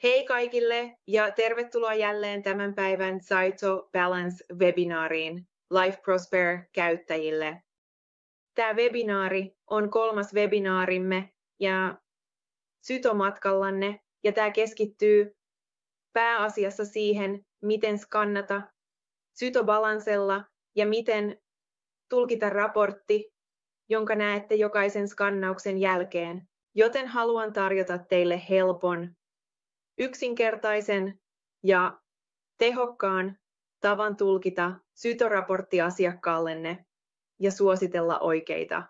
Hei kaikille ja tervetuloa jälleen tämän päivän Saito Balance-webinaariin Life Prosper-käyttäjille. Tämä webinaari on 3. webinaarimme ja Syto-matkallanne ja tämä keskittyy pääasiassa siihen, miten skannata Syto-balansella ja miten tulkita raportti, jonka näette jokaisen skannauksen jälkeen, joten haluan tarjota teille helpon, yksinkertaisen ja tehokkaan tavan tulkita Syto-raportti asiakkaallenne ja suositella oikeita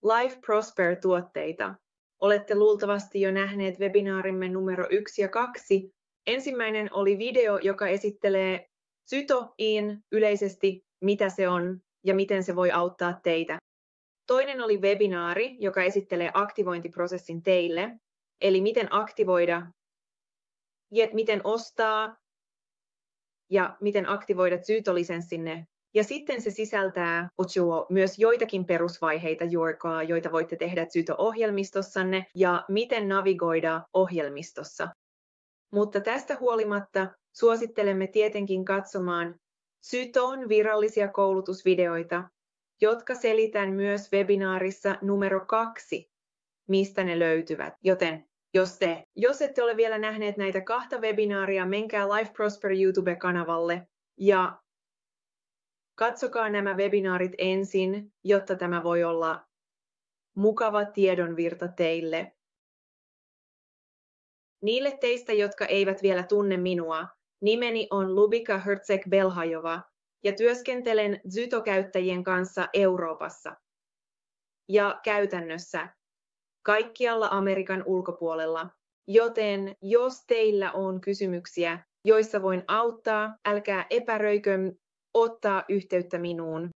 Life Prosper-tuotteita. Olette luultavasti jo nähneet webinaarimme numero 1 ja 2. Ensimmäinen oli video, joka esittelee Sytoin yleisesti, mitä se on ja miten se voi auttaa teitä. Toinen oli webinaari, joka esittelee aktivointiprosessin teille, eli miten aktivoida ja miten ostaa ja miten aktivoida Syto-lisenssinne. Ja sitten se sisältää myös joitakin perusvaiheita, joita voitte tehdä Syto-ohjelmistossanne ja miten navigoida ohjelmistossa. Mutta tästä huolimatta suosittelemme tietenkin katsomaan Syton virallisia koulutusvideoita, jotka selitän myös webinaarissa numero 2, mistä ne löytyvät. Joten jos ette ole vielä nähneet näitä 2 webinaaria, menkää Life Prosper YouTube-kanavalle ja katsokaa nämä webinaarit ensin, jotta tämä voi olla mukava tiedonvirta teille. Niille teistä, jotka eivät vielä tunne minua, nimeni on Lubika Herceg-Belhajova ja työskentelen Syto-käyttäjien kanssa Euroopassa ja käytännössä kaikkialla Amerikan ulkopuolella. Joten jos teillä on kysymyksiä, joissa voin auttaa, älkää epäröikö ottaa yhteyttä minuun.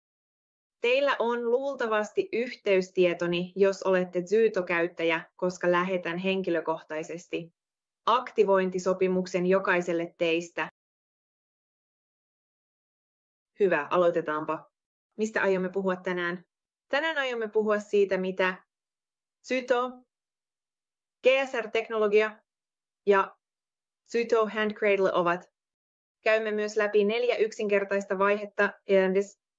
Teillä on luultavasti yhteystietoni, jos olette Syto-käyttäjä, koska lähetän henkilökohtaisesti aktivointisopimuksen jokaiselle teistä. Hyvä, aloitetaanpa. Mistä aiomme puhua tänään? Tänään aiomme puhua siitä, mitä Syto, GSR-teknologia ja Syto Handcradle ovat. Käymme myös läpi 4 yksinkertaista vaihetta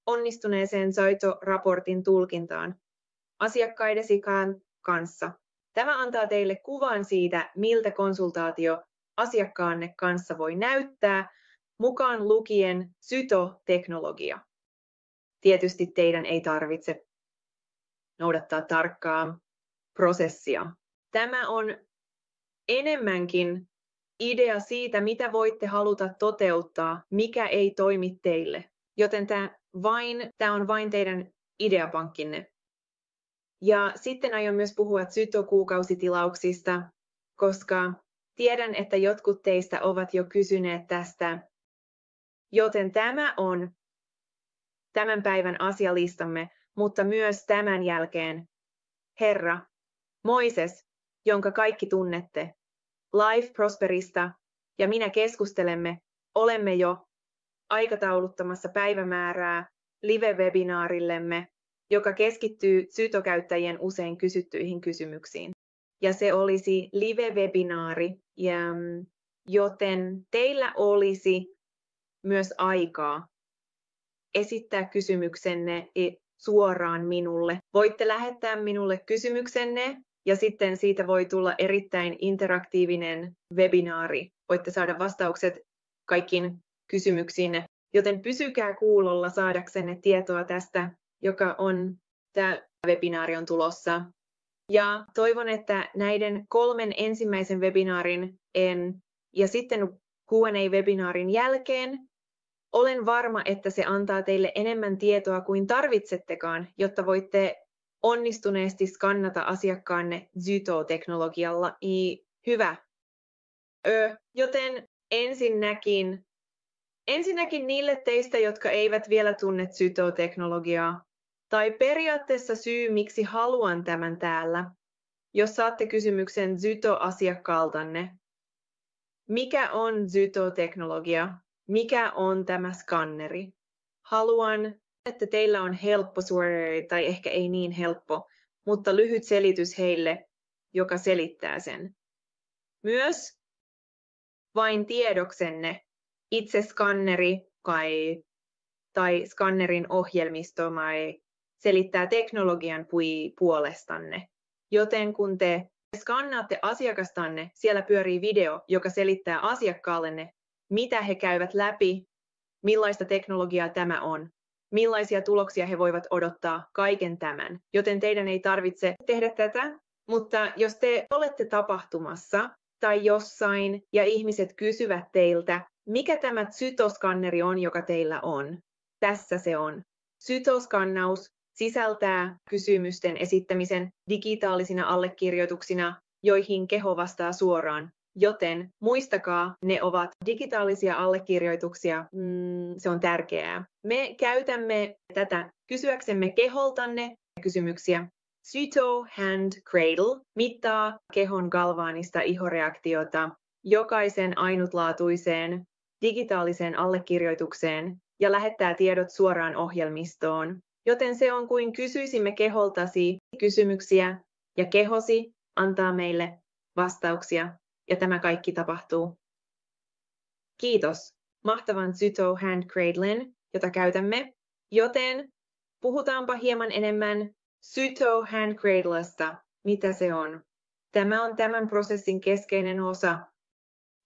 onnistuneeseen Syto-raportin tulkintaan asiakkaidesi kanssa. Tämä antaa teille kuvan siitä, miltä konsultaatio asiakkaanne kanssa voi näyttää, mukaan lukien Syto-teknologia. Tietysti teidän ei tarvitse noudattaa tarkkaa prosessia. Tämä on enemmänkin idea siitä, mitä voitte haluta toteuttaa, mikä ei toimi teille. Joten tämä on vain teidän ideapankkinne. Ja sitten aion myös puhua Syto-kuukausitilauksista, koska tiedän, että jotkut teistä ovat jo kysyneet tästä. Joten tämä on tämän päivän asialistamme, mutta myös tämän jälkeen Herra Moises, jonka kaikki tunnette, Life Prosperista ja minä keskustelemme, olemme jo aikatauluttamassa päivämäärää live-webinaarillemme, joka keskittyy Syto-käyttäjien usein kysyttyihin kysymyksiin. Ja se olisi live-webinaari, joten teillä olisi myös aikaa esittää kysymyksenne suoraan minulle. Voitte lähettää minulle kysymyksenne ja sitten siitä voi tulla erittäin interaktiivinen webinaari. Voitte saada vastaukset kaikkiin kysymyksiin, joten pysykää kuulolla saadaksenne tietoa tästä, tämä webinaari on tulossa. Ja toivon, että näiden 3 ensimmäisen webinaarin ja sitten Q&A-webinaarin jälkeen olen varma, että se antaa teille enemmän tietoa kuin tarvitsettekaan, jotta voitte onnistuneesti skannata asiakkaanne Syto-teknologialla. Hyvä. Joten ensinnäkin niille teistä, jotka eivät vielä tunne Syto-teknologiaa, tai periaatteessa syy, miksi haluan tämän täällä, jos saatte kysymyksen Syto-asiakkaaltanne. Mikä on Syto-teknologia? Mikä on tämä skanneri? Haluan, että teillä on helppo tai ehkä ei niin helppo, mutta lyhyt selitys heille, joka selittää sen. Myös vain tiedoksenne itse skanneri tai skannerin ohjelmisto selittää teknologian puolestanne. Joten kun te skannaatte asiakastanne, siellä pyörii video, joka selittää asiakkaallenne, mitä he käyvät läpi, millaista teknologiaa tämä on, millaisia tuloksia he voivat odottaa, kaiken tämän. Joten teidän ei tarvitse tehdä tätä, mutta jos te olette tapahtumassa tai jossain ja ihmiset kysyvät teiltä, mikä tämä Zyto-skanneri on, joka teillä on, tässä se on. Zyto-skannaus sisältää kysymysten esittämisen digitaalisina allekirjoituksina, joihin keho vastaa suoraan. Joten muistakaa, ne ovat digitaalisia allekirjoituksia. Se on tärkeää. Me käytämme tätä kysyäksemme keholtanne kysymyksiä. Zyto Hand Cradle mittaa kehon galvaanista ihoreaktiota jokaisen ainutlaatuiseen digitaaliseen allekirjoitukseen ja lähettää tiedot suoraan ohjelmistoon. Joten se on kuin kysyisimme keholtasi kysymyksiä ja kehosi antaa meille vastauksia. Ja tämä kaikki tapahtuu. Kiitos mahtavan Zyto Hand Cradlen, jota käytämme. Joten puhutaanpa hieman enemmän Zyto Hand Cradlesta. Mitä se on? Tämä on tämän prosessin keskeinen osa.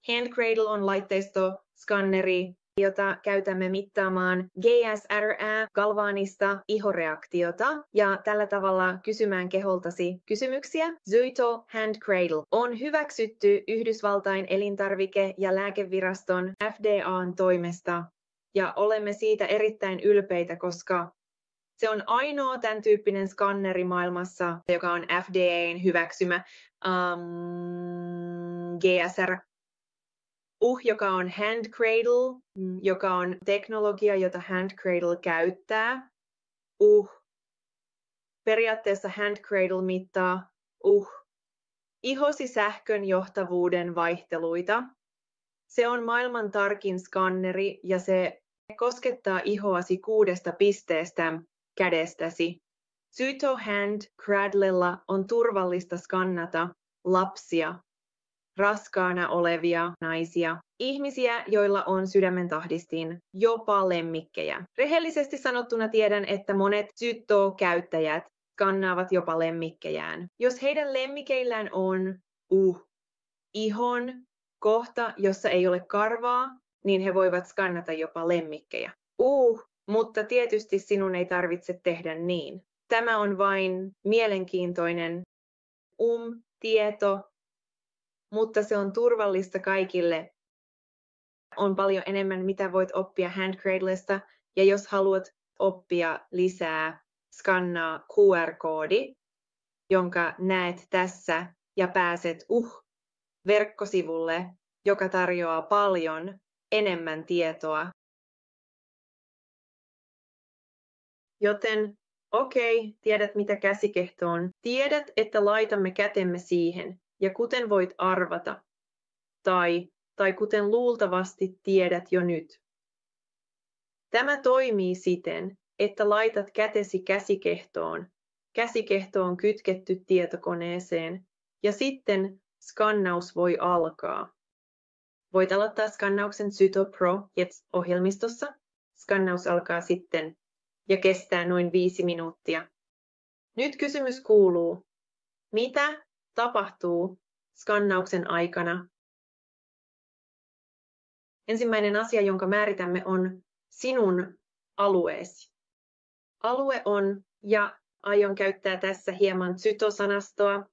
Hand Cradle on laitteisto, skanneri, jota käytämme mittaamaan GSRA-galvaanista ihoreaktiota ja tällä tavalla kysymään keholtasi kysymyksiä. Zyto Hand Cradle on hyväksytty Yhdysvaltain elintarvike- ja lääkeviraston FDA:n toimesta ja olemme siitä erittäin ylpeitä, koska se on ainoa tämän tyyppinen skanneri maailmassa, joka on FDA:n hyväksymä GSR. Joka on Hand Cradle, joka on teknologia, jota Hand Cradle käyttää. Periaatteessa Hand Cradle mittaa ihosi sähkön johtavuuden vaihteluita. Se on maailman tarkin skanneri ja se koskettaa ihoasi 6 pisteestä kädestäsi. Zyto Hand Cradlella on turvallista skannata lapsia, raskaana olevia naisia, ihmisiä, joilla on sydämentahdistin, jopa lemmikkejä. Rehellisesti sanottuna tiedän, että monet Zyto-käyttäjät skannaavat jopa lemmikkejään. Jos heidän lemmikeillään on ihon kohta, jossa ei ole karvaa, niin he voivat skannata jopa lemmikkejä. Mutta tietysti sinun ei tarvitse tehdä niin. Tämä on vain mielenkiintoinen tieto, mutta se on turvallista kaikille. On paljon enemmän, mitä voit oppia Hand Cradlesta, ja jos haluat oppia lisää, skannaa QR-koodi, jonka näet tässä, ja pääset verkkosivulle, joka tarjoaa paljon enemmän tietoa. Joten, tiedät mitä käsikehto on. Tiedät, että laitamme kätemme siihen. Ja kuten voit arvata, tai kuten luultavasti tiedät jo nyt. Tämä toimii siten, että laitat kätesi käsikehtoon. Käsikehto on kytketty tietokoneeseen, ja sitten skannaus voi alkaa. Voit aloittaa skannauksen Zyto Pro ohjelmistossa. Skannaus alkaa sitten ja kestää noin 5 minuuttia. Nyt kysymys kuuluu, mitä tapahtuu skannauksen aikana? Ensimmäinen asia, jonka määritämme, on sinun alueesi. Alue on, ja aion käyttää tässä hieman Zyto-sanastoa.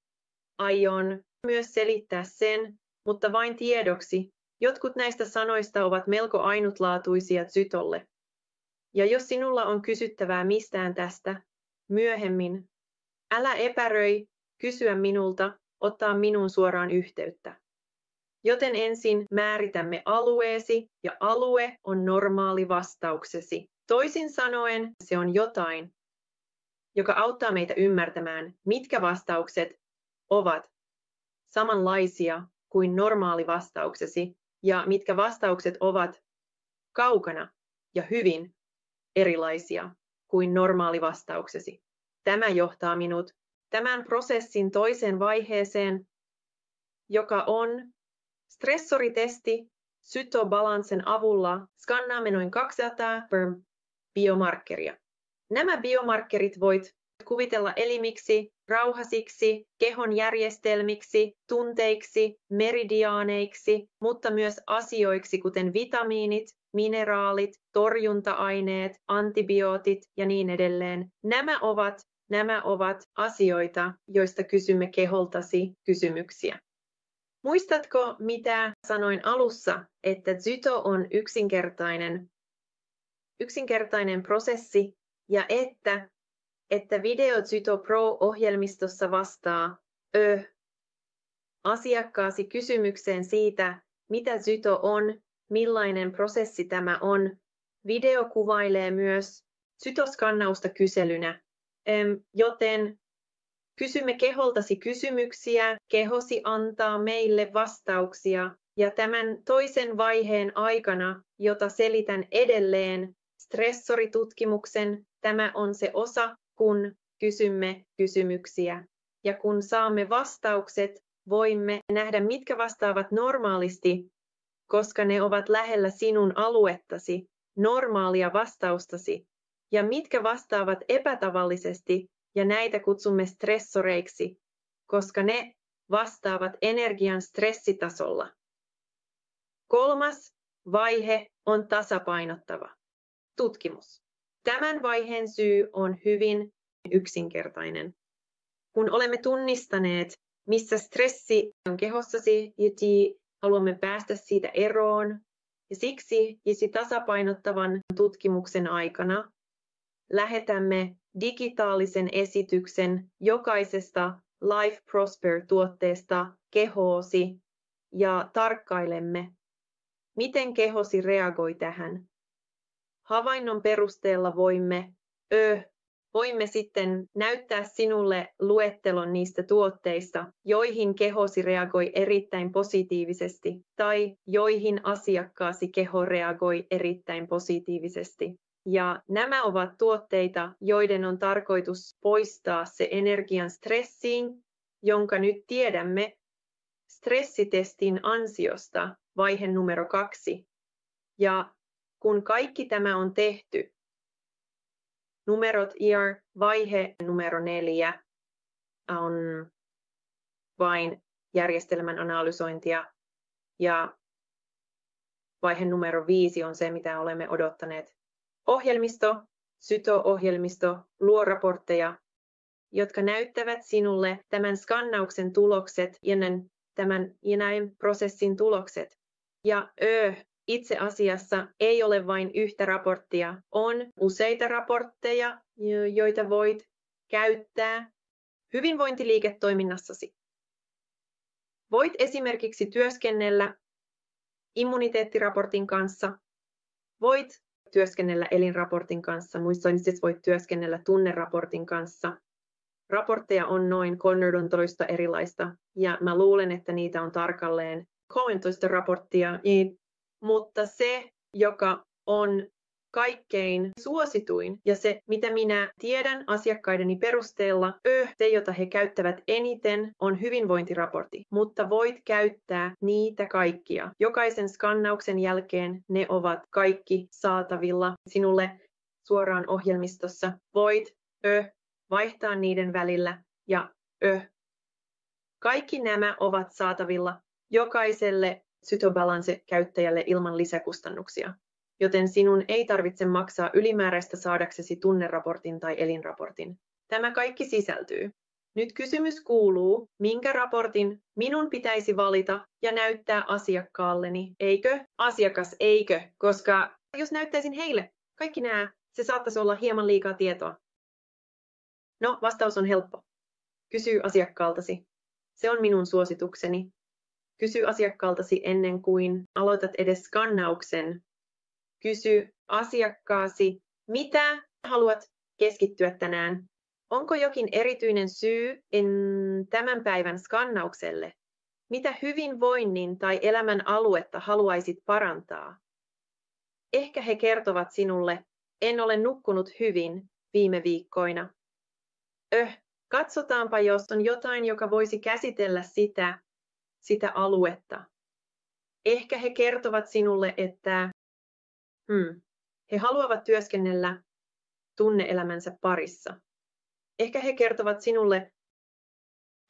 Aion myös selittää sen, mutta vain tiedoksi. Jotkut näistä sanoista ovat melko ainutlaatuisia Zytolle. Ja jos sinulla on kysyttävää mistään tästä myöhemmin, älä epäröi kysyä minulta, ottaa minuun suoraan yhteyttä. Joten ensin määritämme alueesi, ja alue on normaali vastauksesi. Toisin sanoen se on jotain, joka auttaa meitä ymmärtämään, mitkä vastaukset ovat samanlaisia kuin normaali vastauksesi, ja mitkä vastaukset ovat kaukana ja hyvin erilaisia kuin normaali vastauksesi. Tämä johtaa minut tämän prosessin toiseen vaiheeseen, joka on Stressoritesti Cytobalansen avulla skannaamme noin 200 biomarkkeria. Nämä biomarkkerit voit kuvitella elimiksi, rauhasiksi, kehon järjestelmiksi, tunteiksi, meridiaaneiksi, mutta myös asioiksi kuten vitamiinit, mineraalit, torjunta-aineet, antibiootit ja niin edelleen. Nämä ovat asioita, joista kysymme keholtasi kysymyksiä. Muistatko, mitä sanoin alussa, että Zyto on yksinkertainen prosessi ja että Video Zyto Pro-ohjelmistossa vastaa asiakkaasi kysymykseen siitä, mitä Zyto on, millainen prosessi tämä on. Video kuvailee myös Zytoskannausta kyselynä, joten kysymme keholtasi kysymyksiä, kehosi antaa meille vastauksia ja tämän toisen vaiheen aikana, jota selitän edelleen, stressoritutkimuksen, tämä on se osa, kun kysymme kysymyksiä. Ja kun saamme vastaukset, voimme nähdä, mitkä vastaavat normaalisti, koska ne ovat lähellä sinun aluettasi, normaalia vastaustasi, ja mitkä vastaavat epätavallisesti, ja näitä kutsumme stressoreiksi, koska ne vastaavat energian stressitasolla. Kolmas vaihe on tasapainottava tutkimus. Tämän vaiheen syy on hyvin yksinkertainen. Kun olemme tunnistaneet, missä stressi on kehossasi, haluamme päästä siitä eroon, ja siksi tasapainottavan tutkimuksen aikana lähetämme digitaalisen esityksen jokaisesta Life Prosper-tuotteesta kehoosi ja tarkkailemme, miten kehosi reagoi tähän. Havainnon perusteella voimme sitten näyttää sinulle luettelon niistä tuotteista, joihin kehosi reagoi erittäin positiivisesti tai joihin asiakkaasi keho reagoi erittäin positiivisesti. Ja nämä ovat tuotteita, joiden on tarkoitus poistaa se energian stressiin, jonka nyt tiedämme stressitestin ansiosta, vaihe numero 2. Ja kun kaikki tämä on tehty, vaihe numero 4 on vain järjestelmän analysointia ja vaihe numero 5 on se, mitä olemme odottaneet. Zyto-ohjelmisto luo raportteja, jotka näyttävät sinulle tämän skannauksen tulokset ja näin prosessin tulokset. Ja itse asiassa ei ole vain yhtä raporttia, on useita raportteja, joita voit käyttää hyvinvointiliiketoiminnassasi. Voit esimerkiksi työskennellä immuniteettiraportin kanssa, voit työskennellä elinraportin kanssa, muistoinnisesti voit työskennellä tunneraportin kanssa. Raportteja on noin 13 erilaista, ja mä luulen, että niitä on tarkalleen 13 raporttia, mutta se, joka on kaikkein suosituin ja se, mitä minä tiedän asiakkaideni perusteella, se, jota he käyttävät eniten, on hyvinvointiraportti, mutta voit käyttää niitä kaikkia. Jokaisen skannauksen jälkeen ne ovat kaikki saatavilla sinulle suoraan ohjelmistossa. Voit vaihtaa niiden välillä ja kaikki nämä ovat saatavilla jokaiselle Cytobalance-käyttäjälle ilman lisäkustannuksia, joten sinun ei tarvitse maksaa ylimääräistä saadaksesi tunneraportin tai elinraportin. Tämä kaikki sisältyy. Nyt kysymys kuuluu, minkä raportin minun pitäisi valita ja näyttää asiakkaalleni, eikö? Koska jos näyttäisin heille kaikki nämä, se saattaisi olla hieman liikaa tietoa. No, vastaus on helppo. Kysy asiakkaaltasi. Se on minun suositukseni. Kysy asiakkaaltasi ennen kuin aloitat edes skannauksen. Kysy asiakkaasi, mitä haluat keskittyä tänään. Onko jokin erityinen syy tämän päivän skannaukselle? Mitä hyvinvoinnin tai elämän aluetta haluaisit parantaa? Ehkä he kertovat sinulle, en ole nukkunut hyvin viime viikkoina. Katsotaanpa, jos on jotain, joka voisi käsitellä sitä aluetta. Ehkä he kertovat sinulle, että he haluavat työskennellä tunne-elämänsä parissa. Ehkä he kertovat sinulle,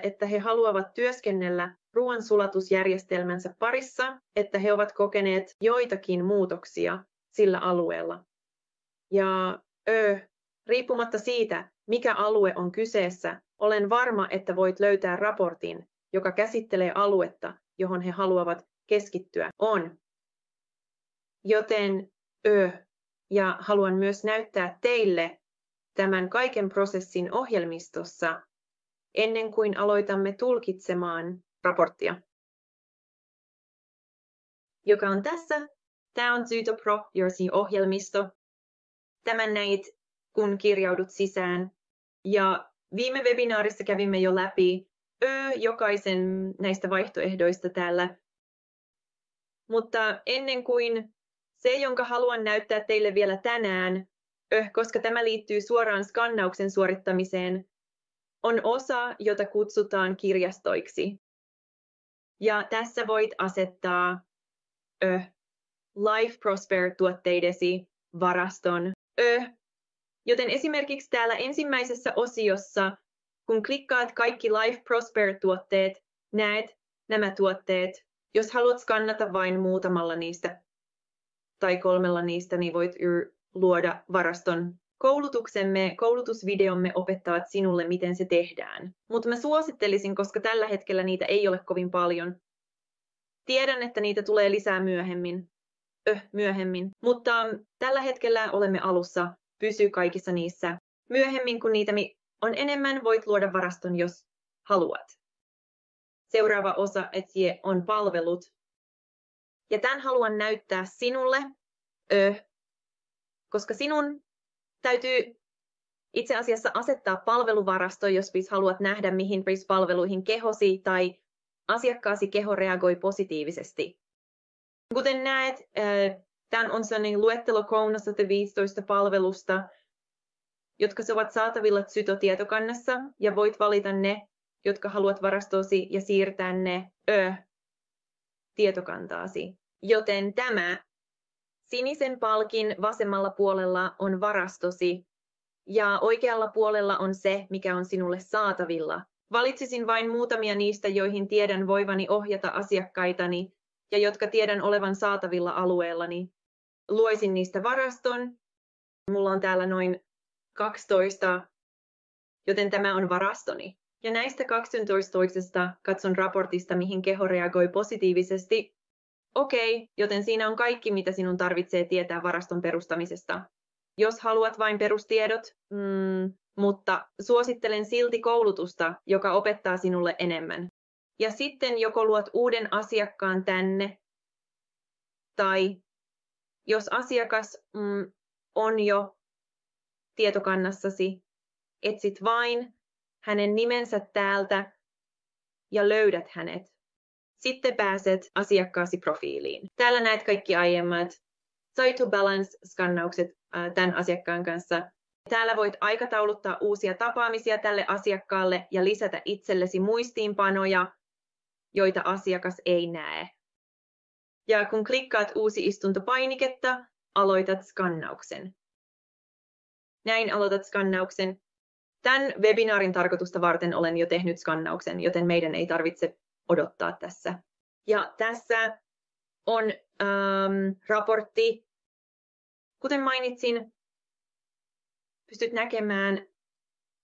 että he haluavat työskennellä ruoansulatusjärjestelmänsä parissa, että he ovat kokeneet joitakin muutoksia sillä alueella. Ja riippumatta siitä, mikä alue on kyseessä, olen varma, että voit löytää raportin, joka käsittelee aluetta, johon he haluavat keskittyä. Joten ja haluan myös näyttää teille tämän kaiken prosessin ohjelmistossa ennen kuin aloitamme tulkitsemaan raporttia, joka on tässä. Tämä on ZytoPro ohjelmisto. Tämän näit, kun kirjaudut sisään. Ja viime webinaarissa kävimme jo läpi jokaisen näistä vaihtoehdoista täällä. Mutta ennen kuin se, jonka haluan näyttää teille vielä tänään, koska tämä liittyy suoraan skannauksen suorittamiseen, on osa, jota kutsutaan kirjastoiksi. Ja tässä voit asettaa Life Prosper-tuotteidesi varaston. Joten esimerkiksi täällä ensimmäisessä osiossa, kun klikkaat kaikki Life Prosper-tuotteet, näet nämä tuotteet. Jos haluat skannata vain muutamalla niistä tai 3 niistä, niin voit luoda varaston. Koulutusvideomme opettavat sinulle, miten se tehdään. Mutta mä suosittelisin, koska tällä hetkellä niitä ei ole kovin paljon. Tiedän, että niitä tulee lisää myöhemmin. Mutta tällä hetkellä olemme alussa. Pysy kaikissa niissä. Myöhemmin, kun niitä on enemmän, voit luoda varaston, jos haluat. Seuraava osa on palvelut. Ja tämän haluan näyttää sinulle, koska sinun täytyy itse asiassa asettaa palveluvarasto, jos haluat nähdä, mihin palveluihin kehosi tai asiakkaasi keho reagoi positiivisesti. Kuten näet, tämä on sellainen luettelo 315 palvelusta, jotka ovat saatavilla Zyto-tietokannassa, ja voit valita ne, jotka haluat varastosi, ja siirtää ne tietokantaasi. Joten tämä sinisen palkin vasemmalla puolella on varastosi, ja oikealla puolella on se, mikä on sinulle saatavilla. Valitsisin vain muutamia niistä, joihin tiedän voivani ohjata asiakkaitani, ja jotka tiedän olevan saatavilla alueellani. Luoisin niistä varaston. Mulla on täällä noin 12, joten tämä on varastoni. Ja näistä 12 katson raportista, mihin keho reagoi positiivisesti. Okei, joten siinä on kaikki, mitä sinun tarvitsee tietää varaston perustamisesta. Jos haluat vain perustiedot, mutta suosittelen silti koulutusta, joka opettaa sinulle enemmän. Ja sitten joko luot uuden asiakkaan tänne, tai jos asiakas on jo tietokannassasi, etsit vain hänen nimensä täältä ja löydät hänet. Sitten pääset asiakkaasi profiiliin. Täällä näet kaikki aiemmat Cytobalance-skannaukset tämän asiakkaan kanssa. Täällä voit aikatauluttaa uusia tapaamisia tälle asiakkaalle ja lisätä itsellesi muistiinpanoja, joita asiakas ei näe. Ja kun klikkaat uusi istuntopainiketta, aloitat skannauksen. Näin aloitat skannauksen. Tämän webinaarin tarkoitusta varten olen jo tehnyt skannauksen, joten meidän ei tarvitse odottaa tässä. Ja tässä on raportti. Kuten mainitsin, pystyt näkemään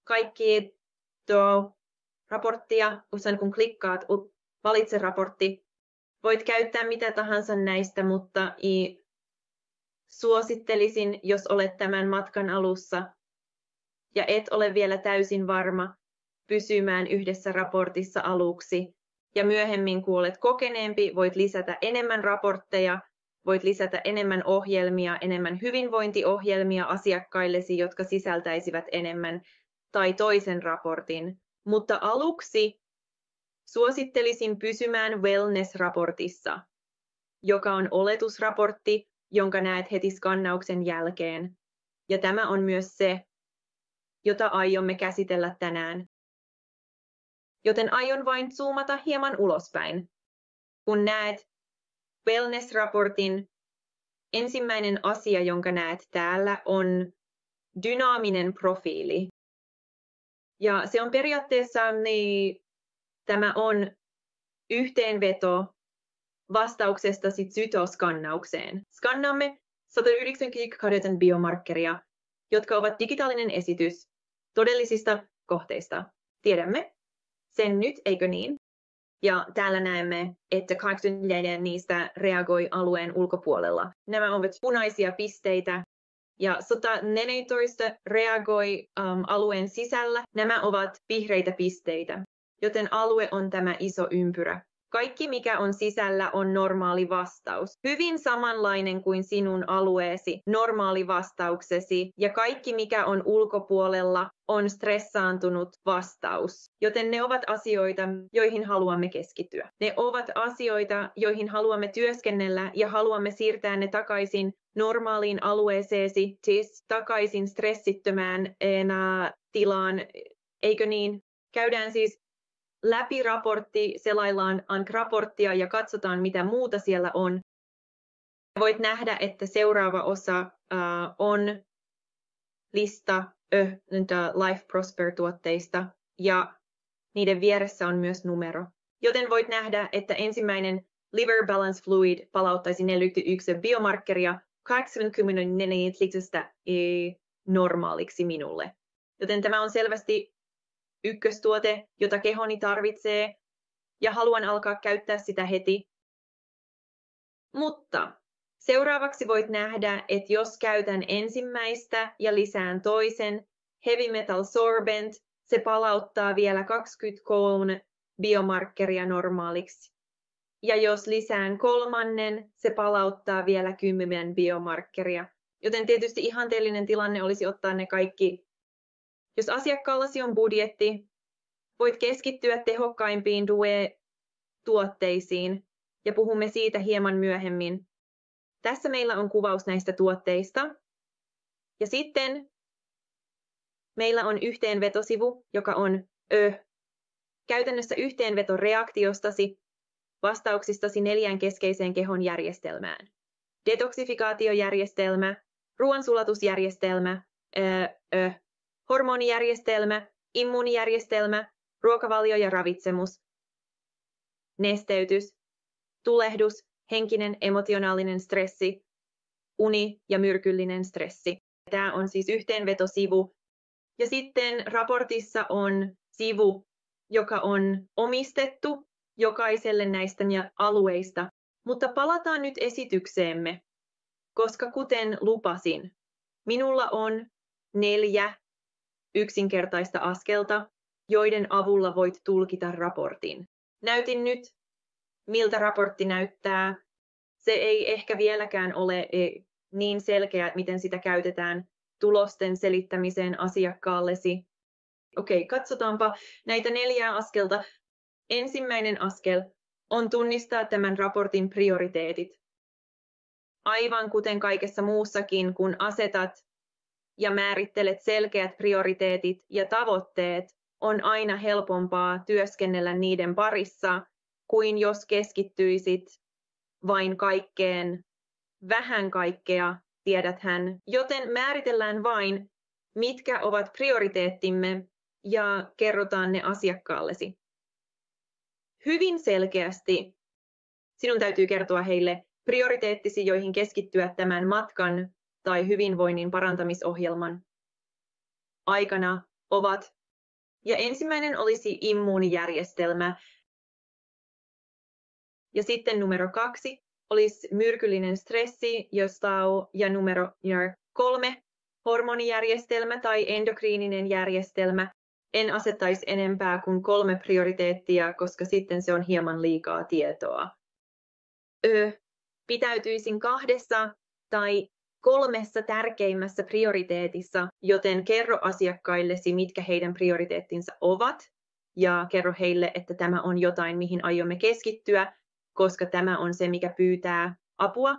kaikki raporttia, usein kun klikkaat, valitse raportti. Voit käyttää mitä tahansa näistä, mutta suosittelisin, jos olet tämän matkan alussa ja et ole vielä täysin varma, pysymään yhdessä raportissa aluksi. Ja myöhemmin, kun olet kokeneempi, voit lisätä enemmän raportteja, voit lisätä enemmän ohjelmia, enemmän hyvinvointiohjelmia asiakkaillesi, jotka sisältäisivät enemmän, tai toisen raportin. Mutta aluksi suosittelisin pysymään wellness-raportissa, joka on oletusraportti, jonka näet heti skannauksen jälkeen. Ja tämä on myös se, jota aiomme käsitellä tänään. Joten aion vain zoomata hieman ulospäin. Kun näet wellness-raportin ensimmäinen asia, jonka näet täällä, on dynaaminen profiili. Ja se on periaatteessa, niin tämä on yhteenveto vastauksestasi cytoskannaukseen. Skannaamme 198 biomarkkeria, jotka ovat digitaalinen esitys todellisista kohteista. Tiedämme sen nyt, eikö niin? Ja täällä näemme, että 84 niistä reagoi alueen ulkopuolella. Nämä ovat punaisia pisteitä ja 114 reagoi alueen sisällä. Nämä ovat vihreitä pisteitä, joten alue on tämä iso ympyrä. Kaikki, mikä on sisällä, on normaali vastaus. Hyvin samanlainen kuin sinun alueesi, normaali vastauksesi, ja kaikki, mikä on ulkopuolella, on stressaantunut vastaus. Joten ne ovat asioita, joihin haluamme keskittyä. Ne ovat asioita, joihin haluamme työskennellä ja haluamme siirtää ne takaisin normaaliin alueeseesi, siis takaisin stressittömään tilaan, eikö niin? Käydään siis läpi raportti, selaillaan ANK-raporttia ja katsotaan, mitä muuta siellä on. Voit nähdä, että seuraava osa on lista Life Prosper-tuotteista ja niiden vieressä on myös numero. Joten voit nähdä, että ensimmäinen Liver Balance Fluid palauttaisi 41 biomarkkeria 84 litrasta normaaliksi minulle. Joten tämä on selvästi ykköstuote, jota kehoni tarvitsee, ja haluan alkaa käyttää sitä heti. Mutta seuraavaksi voit nähdä, että jos käytän ensimmäistä ja lisään toisen, Heavy Metal Sorbent, se palauttaa vielä 23 biomarkkeria normaaliksi. Ja jos lisään kolmannen, se palauttaa vielä 10 biomarkkeria. Joten tietysti ihanteellinen tilanne olisi ottaa ne kaikki. Jos asiakkaallasi on budjetti, voit keskittyä tehokkaimpiin DUE-tuotteisiin ja puhumme siitä hieman myöhemmin. Tässä meillä on kuvaus näistä tuotteista. Ja sitten meillä on yhteenvetosivu, joka on käytännössä yhteenveto reaktiostasi, vastauksistasi 4 keskeiseen kehon järjestelmään. Detoksifikaatiojärjestelmä, ruoansulatusjärjestelmä, hormonijärjestelmä, immuunijärjestelmä, ruokavalio ja ravitsemus, nesteytys, tulehdus, henkinen emotionaalinen stressi, uni ja myrkyllinen stressi. Tämä on siis yhteenvetosivu. Ja sitten raportissa on sivu, joka on omistettu jokaiselle näistä alueista. Mutta palataan nyt esitykseemme, koska kuten lupasin, minulla on 4 yksinkertaista askelta, joiden avulla voit tulkita raportin. Näytin nyt, miltä raportti näyttää. Se ei ehkä vieläkään ole niin selkeä, miten sitä käytetään tulosten selittämiseen asiakkaallesi. Okei, katsotaanpa näitä 4 askelta. Ensimmäinen askel on tunnistaa tämän raportin prioriteetit. Aivan kuten kaikessa muussakin, kun asetat ja määrittelet selkeät prioriteetit ja tavoitteet, on aina helpompaa työskennellä niiden parissa, kuin jos keskittyisit vain kaikkeen, vähän kaikkea, tiedäthän. Joten määritellään vain, mitkä ovat prioriteettimme ja kerrotaan ne asiakkaallesi. Hyvin selkeästi sinun täytyy kertoa heille prioriteettisi, joihin keskittyä tämän matkan tai hyvinvoinnin parantamisohjelman aikana ovat. Ja ensimmäinen olisi immuunijärjestelmä. Ja sitten numero 2 olisi myrkyllinen stressi, ja numero 3 hormonijärjestelmä tai endokriininen järjestelmä. En asettaisi enempää kuin 3 prioriteettia, koska sitten se on hieman liikaa tietoa. Pitäytyisin 2 tai 3 tärkeimmässä prioriteetissa, joten kerro asiakkaillesi, mitkä heidän prioriteettinsa ovat, ja kerro heille, että tämä on jotain, mihin aiomme keskittyä, koska tämä on se, mikä pyytää apua,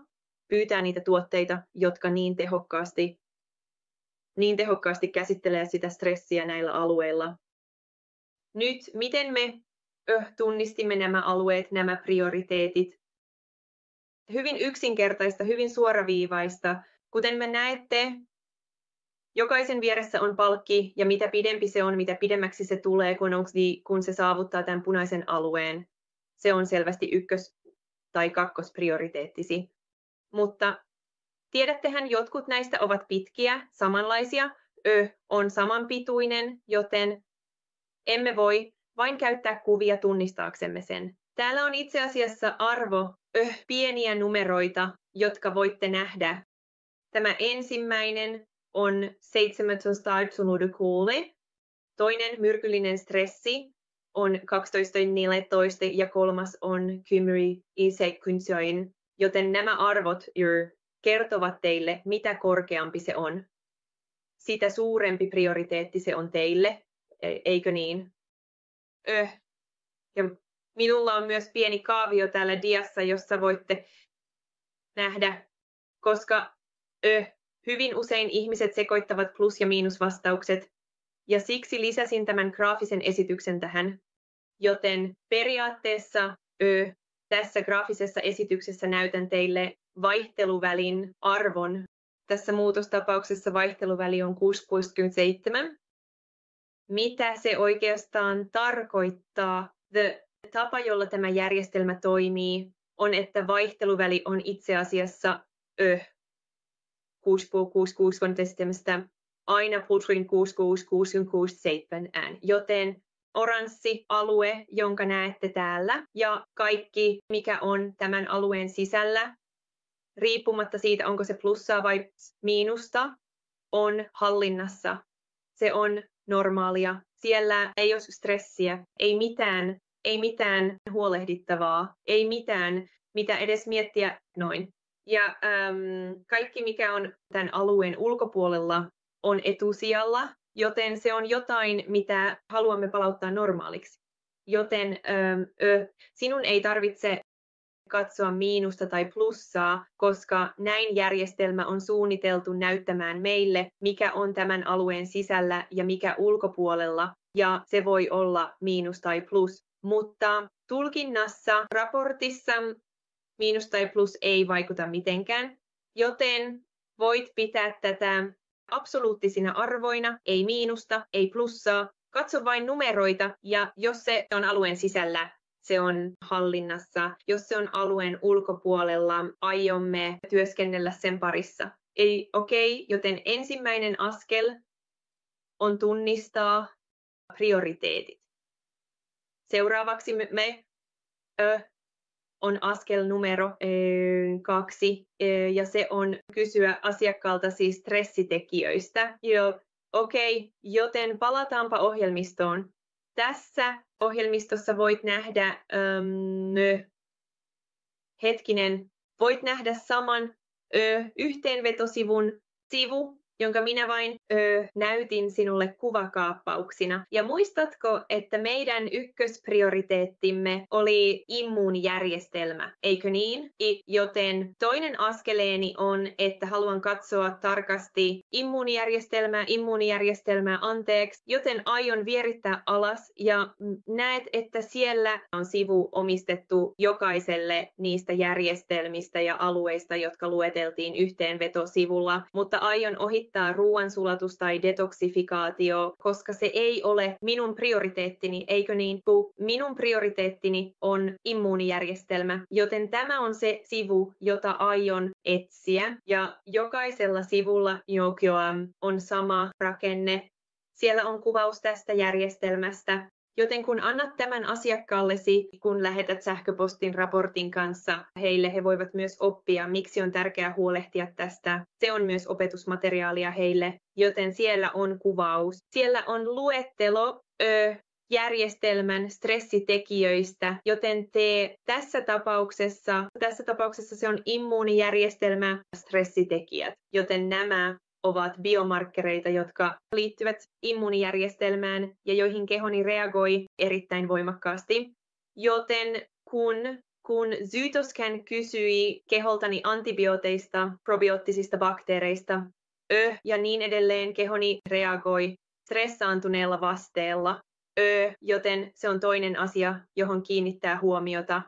pyytää niitä tuotteita, jotka niin tehokkaasti käsittelee sitä stressiä näillä alueilla. Nyt, miten me tunnistimme nämä alueet, nämä prioriteetit? hyvin yksinkertaista, hyvin suoraviivaista. Kuten me näette, jokaisen vieressä on palkki, ja mitä pidempi se on, mitä pidemmäksi se tulee, kun se saavuttaa tämän punaisen alueen. Se on selvästi ykkös- tai kakkosprioriteettisi. Mutta tiedättehän, jotkut näistä ovat pitkiä, samanlaisia. On samanpituinen, joten emme voi vain käyttää kuvia tunnistaaksemme sen. Täällä on itse asiassa arvo, pieniä numeroita, jotka voitte nähdä. Tämä ensimmäinen on 17,6. Toinen myrkyllinen stressi on 12,14 ja kolmas on 10,7, joten nämä arvot kertovat teille, mitä korkeampi se on. Sitä suurempi prioriteetti se on teille, eikö niin? Ja minulla on myös pieni kaavio täällä diassa, jossa voitte nähdä, koska hyvin usein ihmiset sekoittavat plus- ja miinusvastaukset, ja siksi lisäsin tämän graafisen esityksen tähän. Joten periaatteessa tässä graafisessa esityksessä näytän teille vaihteluvälin arvon. Tässä muutostapauksessa vaihteluväli on 6,7. Mitä se oikeastaan tarkoittaa? Tapa, jolla tämä järjestelmä toimii, on, että vaihteluväli on itse asiassa 6,667 aina putrin 6,667, joten oranssi alue, jonka näette täällä, ja kaikki, mikä on tämän alueen sisällä, riippumatta siitä, onko se plussaa vai miinusta, on hallinnassa. Se on normaalia. Siellä ei ole stressiä, ei mitään huolehdittavaa, ei mitään, mitä edes miettiä noin. Ja kaikki, mikä on tämän alueen ulkopuolella, on etusijalla, joten se on jotain, mitä haluamme palauttaa normaaliksi. Joten sinun ei tarvitse katsoa miinusta tai plussaa, koska näin järjestelmä on suunniteltu näyttämään meille, mikä on tämän alueen sisällä ja mikä ulkopuolella, ja se voi olla miinus tai plus. Mutta tulkinnassa, raportissa, miinus tai plus ei vaikuta mitenkään, joten voit pitää tätä absoluuttisina arvoina, ei miinusta, ei plussaa. Katso vain numeroita, ja jos se on alueen sisällä, se on hallinnassa. Jos se on alueen ulkopuolella, aiomme työskennellä sen parissa. Eli joten ensimmäinen askel on tunnistaa prioriteetit. Seuraavaksi me on askel numero 2, ja se on kysyä asiakkaalta siis stressitekijöistä. Joten palataanpa ohjelmistoon. Tässä ohjelmistossa voit nähdä, voit nähdä saman yhteenvetosivun jonka minä vain näytin sinulle kuvakaappauksina. Ja muistatko, että meidän ykkösprioriteettimme oli immuunijärjestelmä, eikö niin? Joten toinen askeleeni on, että haluan katsoa tarkasti immuunijärjestelmää, joten aion vierittää alas ja näet, että siellä on sivu omistettu jokaiselle niistä järjestelmistä ja alueista, jotka lueteltiin yhteenvetosivulla, mutta aion ohittaa ruoansulatus tai detoksifikaatio, koska se ei ole minun prioriteettini, eikö niin? Minun prioriteettini on immuunijärjestelmä, joten tämä on se sivu, jota aion etsiä. Ja jokaisella sivulla on sama rakenne. Siellä on kuvaus tästä järjestelmästä. Joten kun annat tämän asiakkaallesi, kun lähetät sähköpostin raportin kanssa heille, he voivat myös oppia, miksi on tärkeää huolehtia tästä. Se on myös opetusmateriaalia heille, joten siellä on kuvaus. Siellä on luettelo järjestelmän stressitekijöistä, joten tässä tapauksessa se on immuunijärjestelmä stressitekijät, joten nämä ovat biomarkkereita, jotka liittyvät immuunijärjestelmään ja joihin kehoni reagoi erittäin voimakkaasti. Joten kun Zytoscan kysyi keholtani antibiooteista, probioottisista bakteereista, ja niin edelleen, kehoni reagoi stressaantuneella vasteella, joten se on toinen asia, johon kiinnittää huomiota.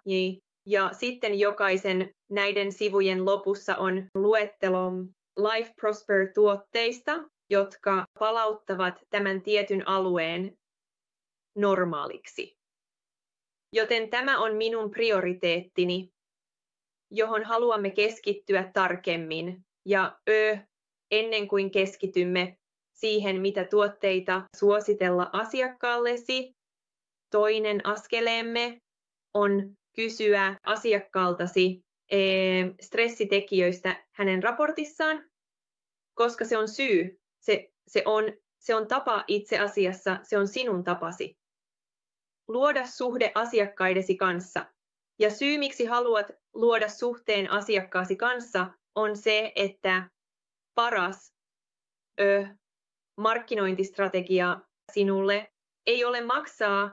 Ja sitten jokaisen näiden sivujen lopussa on luettelo Life Prosper-tuotteista, jotka palauttavat tämän tietyn alueen normaaliksi. Joten tämä on minun prioriteettini, johon haluamme keskittyä tarkemmin. Ja ennen kuin keskitymme siihen, mitä tuotteita suositella asiakkaallesi, toinen askeleemme on kysyä asiakkaaltasi stressitekijöistä hänen raportissaan, koska se on syy. Se on tapa itse asiassa, se on sinun tapasi. Luoda suhde asiakkaidesi kanssa. Ja syy, miksi haluat luoda suhteen asiakkaasi kanssa, on se, että paras markkinointistrategia sinulle ei ole maksaa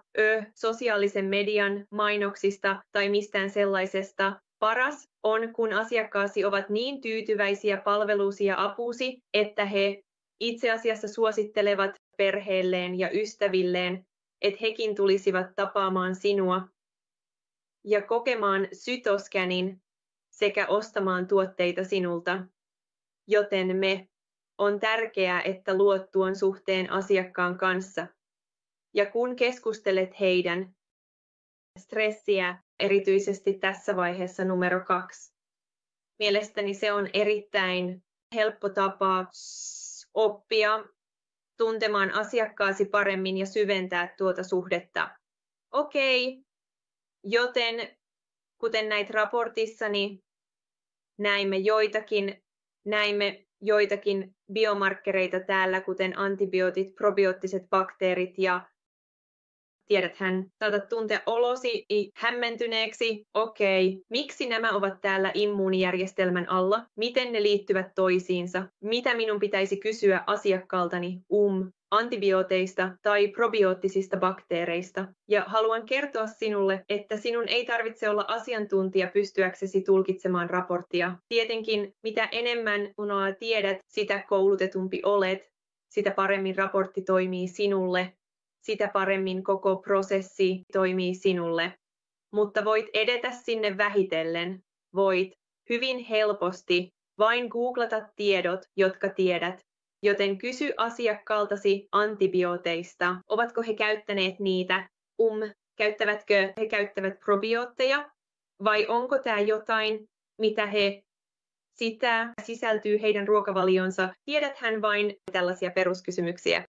sosiaalisen median mainoksista tai mistään sellaisesta. Paras on, kun asiakkaasi ovat niin tyytyväisiä palveluusi ja apuusi, että he itse asiassa suosittelevat perheelleen ja ystävilleen, että hekin tulisivat tapaamaan sinua ja kokemaan sytoskänin sekä ostamaan tuotteita sinulta. Joten on tärkeää, että luot tuon suhteen asiakkaan kanssa. Ja kun keskustelet heidän stressiä, erityisesti tässä vaiheessa numero 2, mielestäni se on erittäin helppo tapa oppia tuntemaan asiakkaasi paremmin ja syventää tuota suhdetta. Okei, joten kuten näit raportissani, näimme joitakin biomarkkereita täällä, kuten antibiootit, probioottiset bakteerit ja tiedäthän, saatat tuntea olosi hämmentyneeksi. Okei, miksi nämä ovat täällä immuunijärjestelmän alla? Miten ne liittyvät toisiinsa? Mitä minun pitäisi kysyä asiakkaaltani antibiooteista tai probioottisista bakteereista? Ja haluan kertoa sinulle, että sinun ei tarvitse olla asiantuntija pystyäksesi tulkitsemaan raporttia. Tietenkin, mitä enemmän sinua tiedät, sitä koulutetumpi olet, sitä paremmin raportti toimii sinulle. Sitä paremmin koko prosessi toimii sinulle. Mutta voit edetä sinne vähitellen. Voit hyvin helposti vain googlata tiedot, jotka tiedät. Joten kysy asiakkaaltasi antibiooteista. Ovatko he käyttäneet niitä? Käyttävätkö he käyttävät probiootteja? Vai onko tämä jotain, mitä sitä sisältyy heidän ruokavalionsa? Tiedäthän vain tällaisia peruskysymyksiä.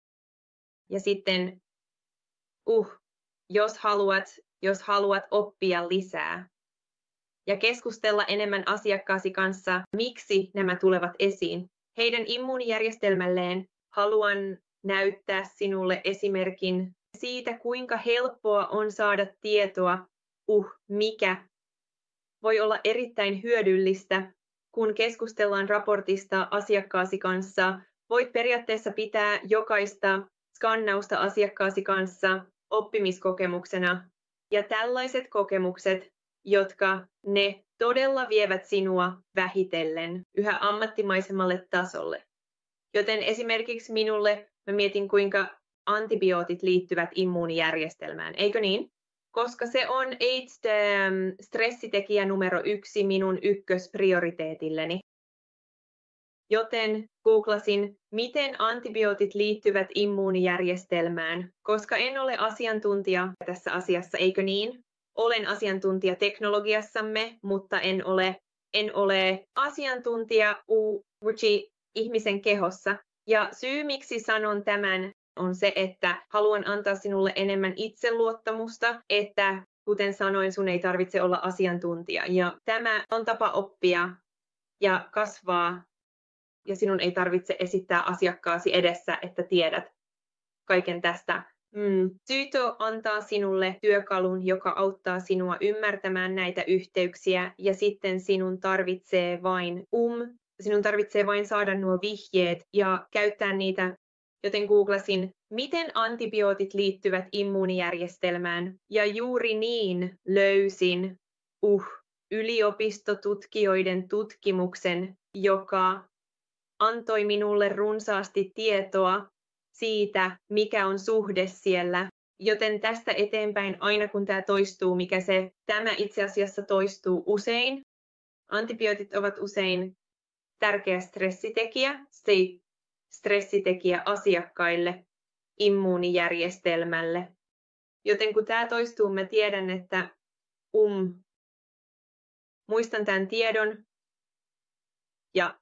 Ja sitten jos haluat oppia lisää ja keskustella enemmän asiakkaasi kanssa, miksi nämä tulevat esiin. Heidän immuunijärjestelmälleen haluan näyttää sinulle esimerkin siitä, kuinka helppoa on saada tietoa, mikä voi olla erittäin hyödyllistä, kun keskustellaan raportista asiakkaasi kanssa. Voit periaatteessa pitää jokaista skannausta asiakkaasi kanssa oppimiskokemuksena. Ja tällaiset kokemukset, jotka ne todella vievät sinua vähitellen yhä ammattimaisemmalle tasolle. Joten esimerkiksi minulle mä mietin, kuinka antibiootit liittyvät immuunijärjestelmään, eikö niin? Koska se on stressitekijä numero 1 minun ykkösprioriteetilleni. Joten googlasin, miten antibiootit liittyvät immuunijärjestelmään, koska en ole asiantuntija tässä asiassa, eikö niin? Olen asiantuntija teknologiassamme, mutta en ole asiantuntija ihmisen kehossa. Ja syy, miksi sanon tämän, on se, että haluan antaa sinulle enemmän itseluottamusta, että kuten sanoin, sun ei tarvitse olla asiantuntija. Ja tämä on tapa oppia ja kasvaa. Ja sinun ei tarvitse esittää asiakkaasi edessä, että tiedät kaiken tästä. Syto antaa sinulle työkalun, joka auttaa sinua ymmärtämään näitä yhteyksiä, ja sitten sinun tarvitsee vain saada nuo vihjeet ja käyttää niitä. Joten googlasin, miten antibiootit liittyvät immuunijärjestelmään, ja juuri niin löysin yliopistotutkijoiden tutkimuksen, joka antoi minulle runsaasti tietoa siitä, mikä on suhde siellä Joten tästä eteenpäin, aina kun tämä toistuu, tämä itse asiassa toistuu usein. Antibiootit ovat usein tärkeä stressitekijä asiakkaille, immuunijärjestelmälle. Joten kun tämä toistuu, mä tiedän, että muistan tämän tiedon ja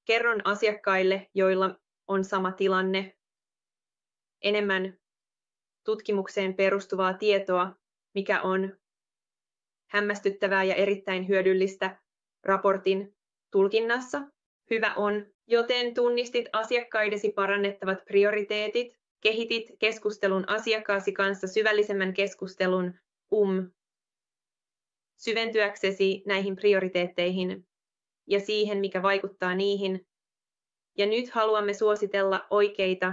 kerron asiakkaille, joilla on sama tilanne, enemmän tutkimukseen perustuvaa tietoa, mikä on hämmästyttävää ja erittäin hyödyllistä raportin tulkinnassa. Hyvä on, joten tunnistit asiakkaidesi parannettavat prioriteetit, kehitit keskustelun asiakkaasi kanssa syvällisemmän keskustelun syventyäksesi näihin prioriteetteihin ja siihen, mikä vaikuttaa niihin. Ja nyt haluamme suositella oikeita,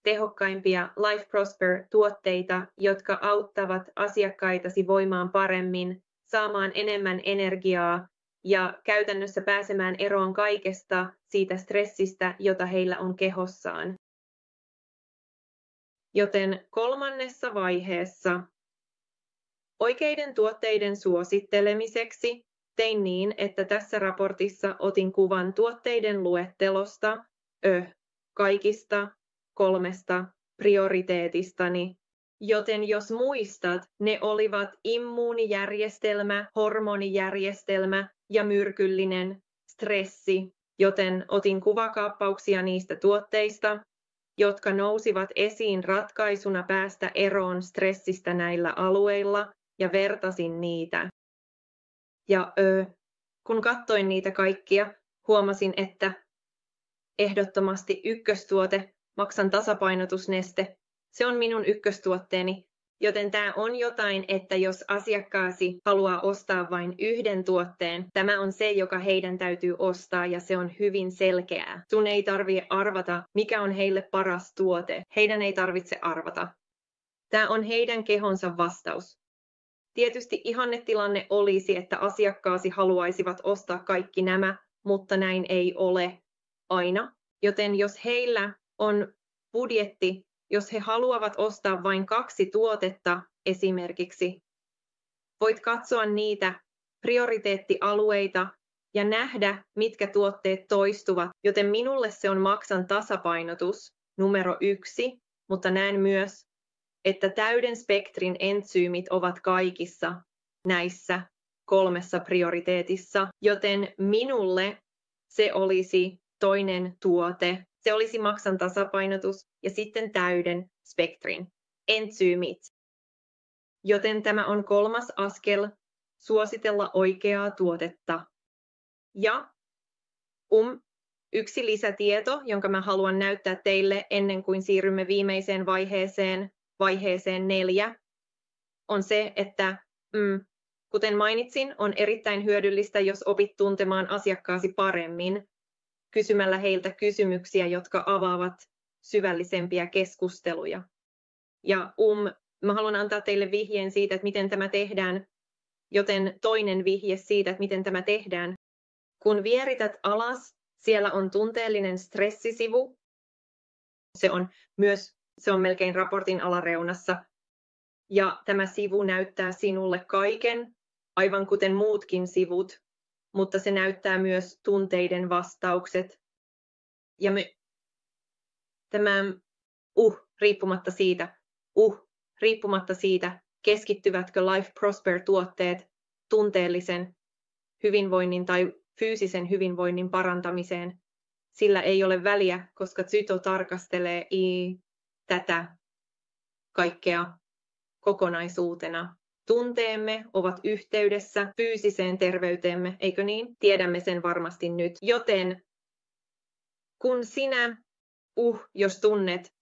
tehokkaimpia Life Prosper-tuotteita, jotka auttavat asiakkaitasi voimaan paremmin, saamaan enemmän energiaa ja käytännössä pääsemään eroon kaikesta siitä stressistä, jota heillä on kehossaan. Joten 3. vaiheessa oikeiden tuotteiden suosittelemiseksi tein niin, että tässä raportissa otin kuvan tuotteiden luettelosta, kaikista 3 prioriteetistani. Joten jos muistat, ne olivat immuunijärjestelmä, hormonijärjestelmä ja myrkyllinen stressi. Joten otin kuvakaappauksia niistä tuotteista, jotka nousivat esiin ratkaisuna päästä eroon stressistä näillä alueilla ja vertasin niitä. Ja kun katsoin niitä kaikkia, huomasin, että ehdottomasti ykköstuote, Maxan tasapainotusneste, se on minun ykköstuotteeni, joten tämä on jotain, että jos asiakkaasi haluaa ostaa vain yhden tuotteen, tämä on se, joka heidän täytyy ostaa ja se on hyvin selkeää. Sun ei tarvitse arvata, mikä on heille paras tuote. Heidän ei tarvitse arvata. Tämä on heidän kehonsa vastaus. Tietysti ihannetilanne olisi, että asiakkaasi haluaisivat ostaa kaikki nämä, mutta näin ei ole aina. Joten jos heillä on budjetti, jos he haluavat ostaa vain 2 tuotetta esimerkiksi, voit katsoa niitä prioriteettialueita ja nähdä, mitkä tuotteet toistuvat. Joten minulle se on Maxan tasapainotus numero 1, mutta näen myös, että täyden spektrin entsyymit ovat kaikissa näissä 3 prioriteetissa, joten minulle se olisi toinen tuote. Se olisi Maxan tasapainotus ja sitten täyden spektrin entsyymit. Joten tämä on 3. askel suositella oikeaa tuotetta. Ja yksi lisätieto, jonka mä haluan näyttää teille ennen kuin siirrymme viimeiseen vaiheeseen 4, on se, että kuten mainitsin, on erittäin hyödyllistä, jos opit tuntemaan asiakkaasi paremmin kysymällä heiltä kysymyksiä, jotka avaavat syvällisempiä keskusteluja. Ja mä haluan antaa teille vihjeen siitä, että miten tämä tehdään, joten toinen vihje siitä, että miten tämä tehdään. Kun vierität alas, siellä on tunteellinen stressisivu. Se on melkein raportin alareunassa. Ja tämä sivu näyttää sinulle kaiken, aivan kuten muutkin sivut, mutta se näyttää myös tunteiden vastaukset. Ja riippumatta siitä, keskittyvätkö Life Prosper-tuotteet tunteellisen hyvinvoinnin tai fyysisen hyvinvoinnin parantamiseen, sillä ei ole väliä, koska Zyto tarkastelee tätä kaikkea kokonaisuutena. Tunteemme ovat yhteydessä fyysiseen terveyteemme, eikö niin? Tiedämme sen varmasti nyt. Joten kun sinä, jos tunnet,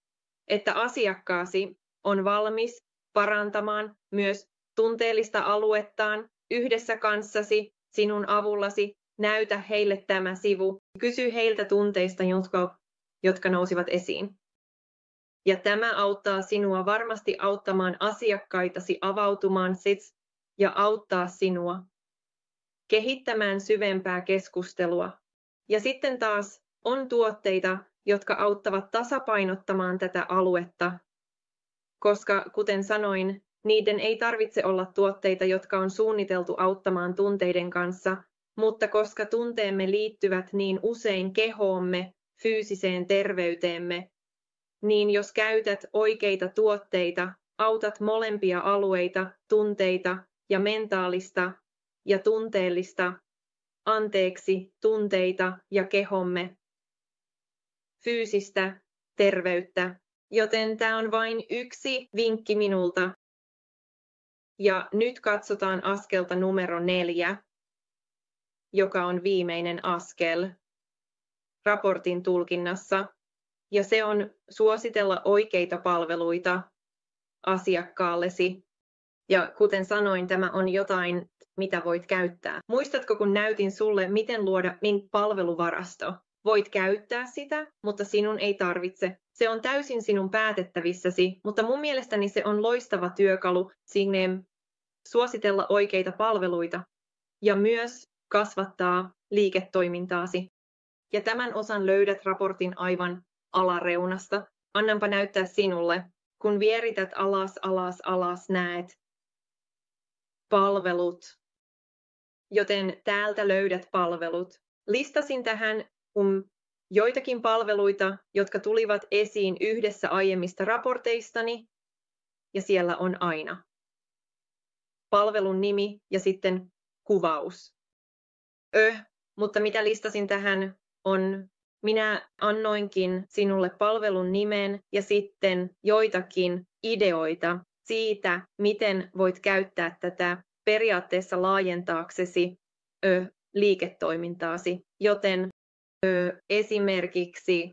että asiakkaasi on valmis parantamaan myös tunteellista aluettaan yhdessä kanssasi, sinun avullasi, näytä heille tämä sivu. Kysy heiltä tunteista, jotka nousivat esiin. Ja tämä auttaa sinua varmasti auttamaan asiakkaitasi avautumaan ja auttaa sinua kehittämään syvempää keskustelua. Ja sitten taas on tuotteita, jotka auttavat tasapainottamaan tätä aluetta, koska kuten sanoin, niiden ei tarvitse olla tuotteita, jotka on suunniteltu auttamaan tunteiden kanssa, mutta koska tunteemme liittyvät niin usein kehoomme, fyysiseen terveyteemme, niin jos käytät oikeita tuotteita, autat molempia alueita, tunteita ja mentaalista ja tunteellista, tunteita ja kehomme, fyysistä terveyttä. Joten tämä on vain yksi vinkki minulta. Ja nyt katsotaan askelta numero 4, joka on viimeinen askel raportin tulkinnassa. Ja se on suositella oikeita palveluita asiakkaallesi. Ja kuten sanoin, tämä on jotain, mitä voit käyttää. Muistatko, kun näytin sulle, miten luoda palveluvarasto? Voit käyttää sitä, mutta sinun ei tarvitse. Se on täysin sinun päätettävissäsi, mutta mun mielestäni se on loistava työkalu sinne suositella oikeita palveluita ja myös kasvattaa liiketoimintaasi. Ja tämän osan löydät raportin aivan alareunasta. Annanpa näyttää sinulle. Kun vierität alas, näet palvelut. Joten täältä löydät palvelut. Listasin tähän joitakin palveluita, jotka tulivat esiin yhdessä aiemmista raporteistani, ja siellä on aina palvelun nimi ja sitten kuvaus. Mutta mitä listasin tähän on, minä annoinkin sinulle palvelun nimen ja sitten joitakin ideoita siitä, miten voit käyttää tätä periaatteessa laajentaaksesi liiketoimintaasi. Joten esimerkiksi,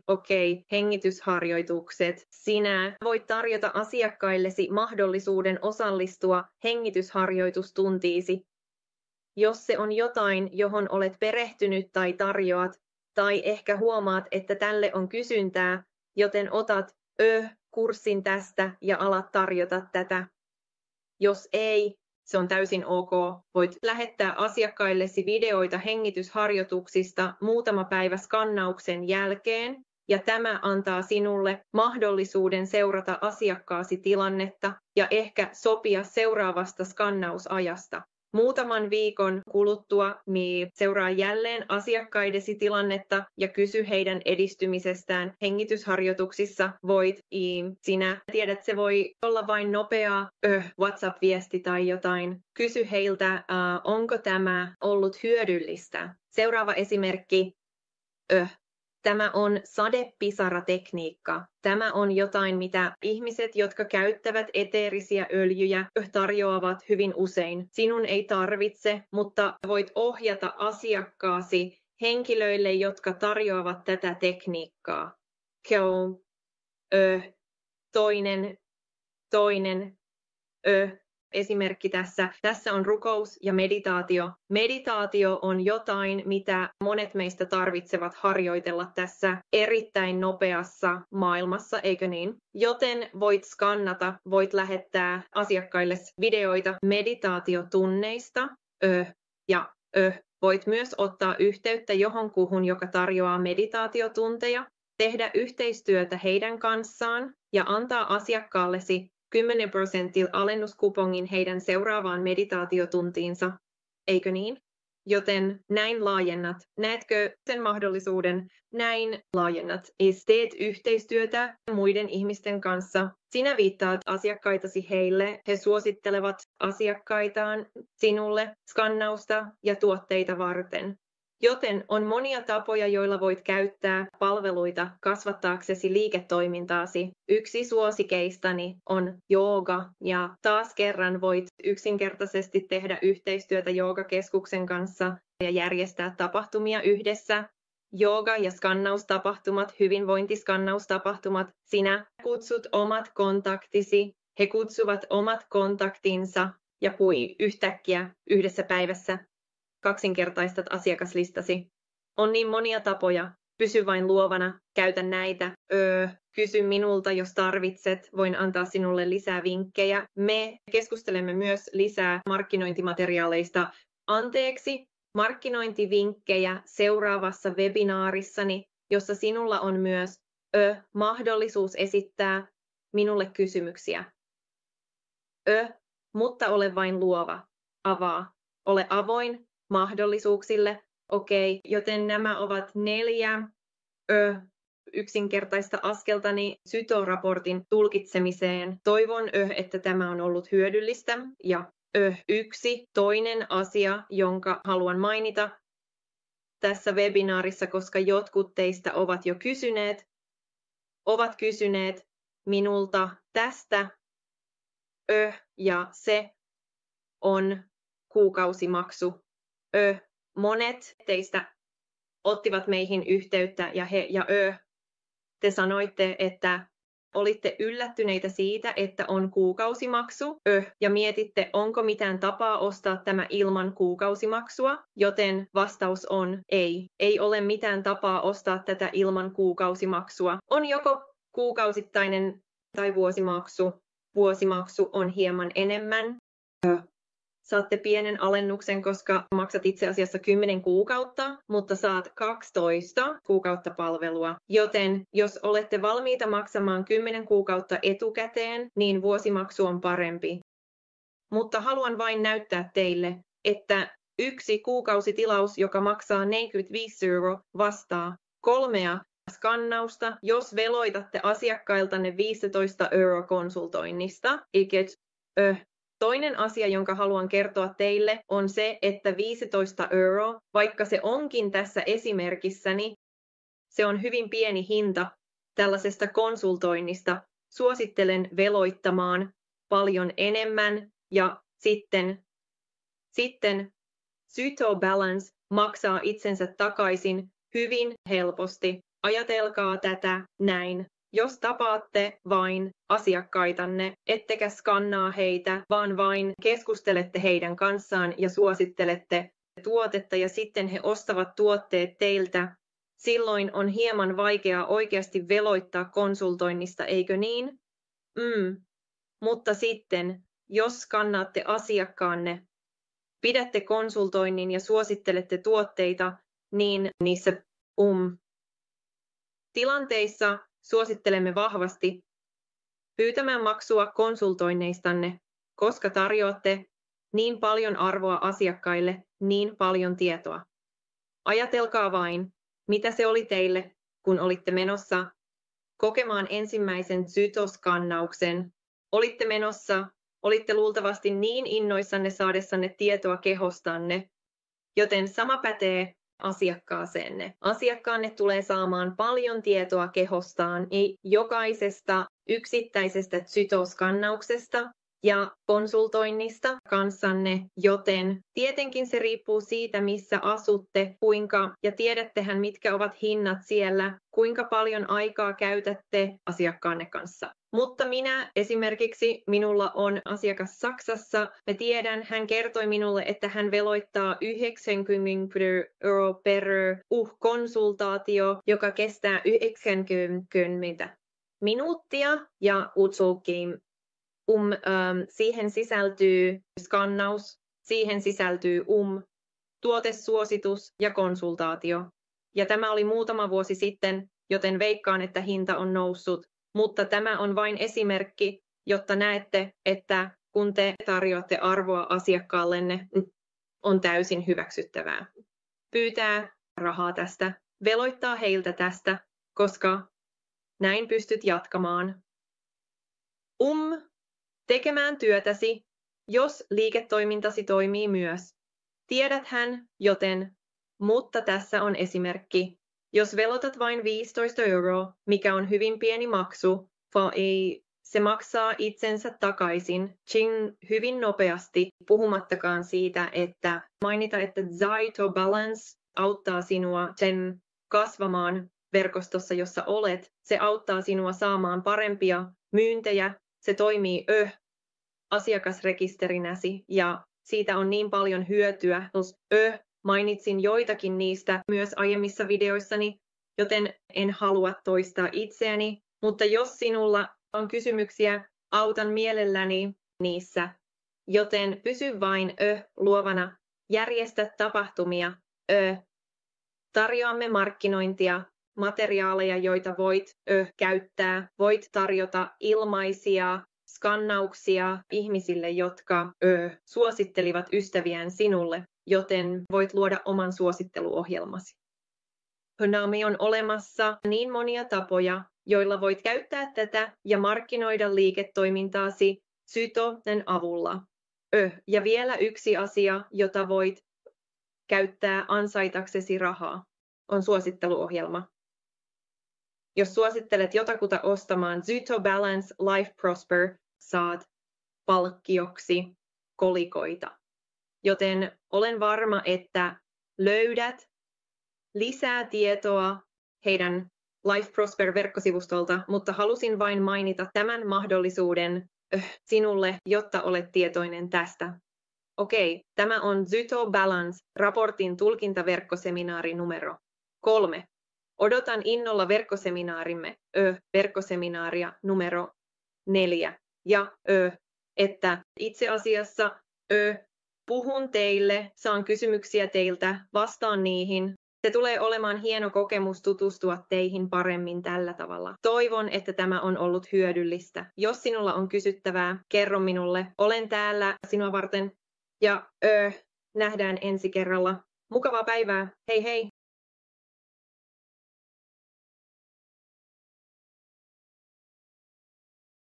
hengitysharjoitukset. Sinä voit tarjota asiakkaillesi mahdollisuuden osallistua hengitysharjoitustuntiisi. Jos se on jotain, johon olet perehtynyt tai tarjoat, tai ehkä huomaat, että tälle on kysyntää, joten otat kurssin tästä ja alat tarjota tätä. Jos ei, se on täysin ok. Voit lähettää asiakkaillesi videoita hengitysharjoituksista muutama päivä skannauksen jälkeen, ja tämä antaa sinulle mahdollisuuden seurata asiakkaasi tilannetta ja ehkä sopia seuraavasta skannausajasta. Muutaman viikon kuluttua seuraa jälleen asiakkaidesi tilannetta ja kysy heidän edistymisestään hengitysharjoituksissa. Sinä tiedät, se voi olla vain nopea WhatsApp-viesti tai jotain. Kysy heiltä, onko tämä ollut hyödyllistä. Seuraava esimerkki. Tämä on sadepisaratekniikka. Tämä on jotain, mitä ihmiset, jotka käyttävät eteerisiä öljyjä, tarjoavat hyvin usein. Sinun ei tarvitse, mutta voit ohjata asiakkaasi henkilöille, jotka tarjoavat tätä tekniikkaa. Toinen. Esimerkki tässä. Tässä on rukous ja meditaatio. Meditaatio on jotain, mitä monet meistä tarvitsevat harjoitella tässä erittäin nopeassa maailmassa, eikö niin? Joten voit skannata, voit lähettää asiakkaille videoita meditaatiotunneista voit myös ottaa yhteyttä johonkuhun, joka tarjoaa meditaatiotunteja, tehdä yhteistyötä heidän kanssaan ja antaa asiakkaallesi 10% alennuskupongin heidän seuraavaan meditaatiotuntiinsa, eikö niin? Joten näin laajennat. Näetkö sen mahdollisuuden? Näin laajennat. Teet yhteistyötä muiden ihmisten kanssa. Sinä viittaat asiakkaitasi heille. He suosittelevat asiakkaitaan sinulle skannausta ja tuotteita varten. Joten on monia tapoja, joilla voit käyttää palveluita kasvattaaksesi liiketoimintaasi. Yksi suosikeistani on jooga, ja taas kerran voit yksinkertaisesti tehdä yhteistyötä joogakeskuksen kanssa ja järjestää tapahtumia yhdessä. Jooga- ja skannaustapahtumat, hyvinvointiskannaustapahtumat. Sinä kutsut omat kontaktisi, he kutsuvat omat kontaktinsa ja yhtäkkiä yhdessä päivässä kaksinkertaistat asiakaslistasi. On niin monia tapoja. Pysy vain luovana. Käytä näitä. Kysy minulta, jos tarvitset. Voin antaa sinulle lisää vinkkejä. Me keskustelemme myös lisää markkinointimateriaaleista. Markkinointivinkkejä seuraavassa webinaarissani, jossa sinulla on myös mahdollisuus esittää minulle kysymyksiä. mutta ole vain luova. Avaa. Ole avoin mahdollisuuksille. Okei, joten nämä ovat 4 yksinkertaista askeltani Syto-raportin tulkitsemiseen. Toivon, että tämä on ollut hyödyllistä. Ja yksi toinen asia, jonka haluan mainita tässä webinaarissa, koska jotkut teistä ovat kysyneet minulta tästä, ja se on kuukausimaksu. Monet teistä ottivat meihin yhteyttä ja te sanoitte, että olitte yllättyneitä siitä, että on kuukausimaksu, ja mietitte, onko mitään tapaa ostaa tämä ilman kuukausimaksua, joten vastaus on ei. Ei ole mitään tapaa ostaa tätä ilman kuukausimaksua. On joko kuukausittainen tai vuosimaksu. Vuosimaksu on hieman enemmän. Saatte pienen alennuksen, koska maksat itse asiassa 10 kuukautta, mutta saat 12 kuukautta palvelua. Joten jos olette valmiita maksamaan 10 kuukautta etukäteen, niin vuosimaksu on parempi. Mutta haluan vain näyttää teille, että yksi kuukausitilaus, joka maksaa 45 €, vastaa 3 skannausta, jos veloitatte asiakkailtanne 15 € konsultoinnista. Toinen asia, jonka haluan kertoa teille, on se, että 15 €, vaikka se onkin tässä esimerkissäni, se on hyvin pieni hinta tällaisesta konsultoinnista. Suosittelen veloittamaan paljon enemmän, ja sitten Syto Balance maksaa itsensä takaisin hyvin helposti. Ajatelkaa tätä näin. Jos tapaatte vain asiakkaitanne, ettekä skannaa heitä, vaan vain keskustelette heidän kanssaan ja suosittelette tuotetta ja sitten he ostavat tuotteet teiltä, silloin on hieman vaikeaa oikeasti veloittaa konsultoinnista, eikö niin? Mutta sitten, jos skannaatte asiakkaanne, pidätte konsultoinnin ja suosittelette tuotteita, niin niissä tilanteissa suosittelemme vahvasti pyytämään maksua konsultoinneistanne, koska tarjoatte niin paljon arvoa asiakkaille, niin paljon tietoa. Ajatelkaa vain, mitä se oli teille, kun olitte menossa kokemaan ensimmäisen Syto-skannauksen. Olitte luultavasti niin innoissanne saadessanne tietoa kehostanne, joten sama pätee asiakkaaseenne. Asiakkaanne tulee saamaan paljon tietoa kehostaan jokaisesta yksittäisestä Syto-skannauksesta ja konsultoinnista kanssanne, joten tietenkin se riippuu siitä, missä asutte, ja tiedättehän mitkä ovat hinnat siellä, kuinka paljon aikaa käytätte asiakkaanne kanssa. Mutta esimerkiksi minulla on asiakas Saksassa. Mä tiedän, hän kertoi minulle, että hän veloittaa 90 € per konsultaatio, joka kestää 90 minuuttia ja siihen sisältyy skannaus, siihen sisältyy tuotesuositus ja konsultaatio. Ja tämä oli muutama vuosi sitten, joten veikkaan, että hinta on noussut. Mutta tämä on vain esimerkki, jotta näette, että kun te tarjoatte arvoa asiakkaallenne, on täysin hyväksyttävää. Pyytää rahaa tästä, veloittaa heiltä tästä, koska näin pystyt jatkamaan. Tekemään työtäsi, jos liiketoimintasi toimii myös. Tiedäthän, mutta tässä on esimerkki. Jos velotat vain 15 €, mikä on hyvin pieni maksu, se maksaa itsensä takaisin hyvin nopeasti, puhumattakaan siitä, että mainita, että Syto Balance auttaa sinua sen kasvamaan verkostossa, jossa olet. Se auttaa sinua saamaan parempia myyntejä. Se toimii asiakasrekisterinäsi ja siitä on niin paljon hyötyä. Mainitsin joitakin niistä myös aiemmissa videoissani, joten en halua toistaa itseäni. Mutta jos sinulla on kysymyksiä, autan mielelläni niissä. Joten pysy vain luovana. Järjestä tapahtumia. Tarjoamme markkinointia, materiaaleja, joita voit käyttää. Voit tarjota ilmaisia skannauksia ihmisille, jotka suosittelivat ystäviään sinulle, joten voit luoda oman suositteluohjelmasi. Honami on olemassa niin monia tapoja, joilla voit käyttää tätä ja markkinoida liiketoimintaasi Zytoden avulla. Ja vielä yksi asia, jota voit käyttää ansaitaksesi rahaa, on suositteluohjelma. Jos suosittelet jotakuta ostamaan Zyto Balance Life Prosper, saat palkkioksi kolikoita. Joten olen varma, että löydät lisää tietoa heidän Life Prosper-verkkosivustolta, mutta halusin vain mainita tämän mahdollisuuden sinulle, jotta olet tietoinen tästä. Okei, tämä on Zyto Balance-raportin tulkintaverkkoseminaari numero 3. Odotan innolla verkkoseminaarimme, verkkoseminaaria numero 4. Ja että itse asiassa puhun teille, saan kysymyksiä teiltä, vastaan niihin. Se tulee olemaan hieno kokemus tutustua teihin paremmin tällä tavalla. Toivon, että tämä on ollut hyödyllistä. Jos sinulla on kysyttävää, kerro minulle. Olen täällä sinua varten ja nähdään ensi kerralla. Mukavaa päivää. Hei hei!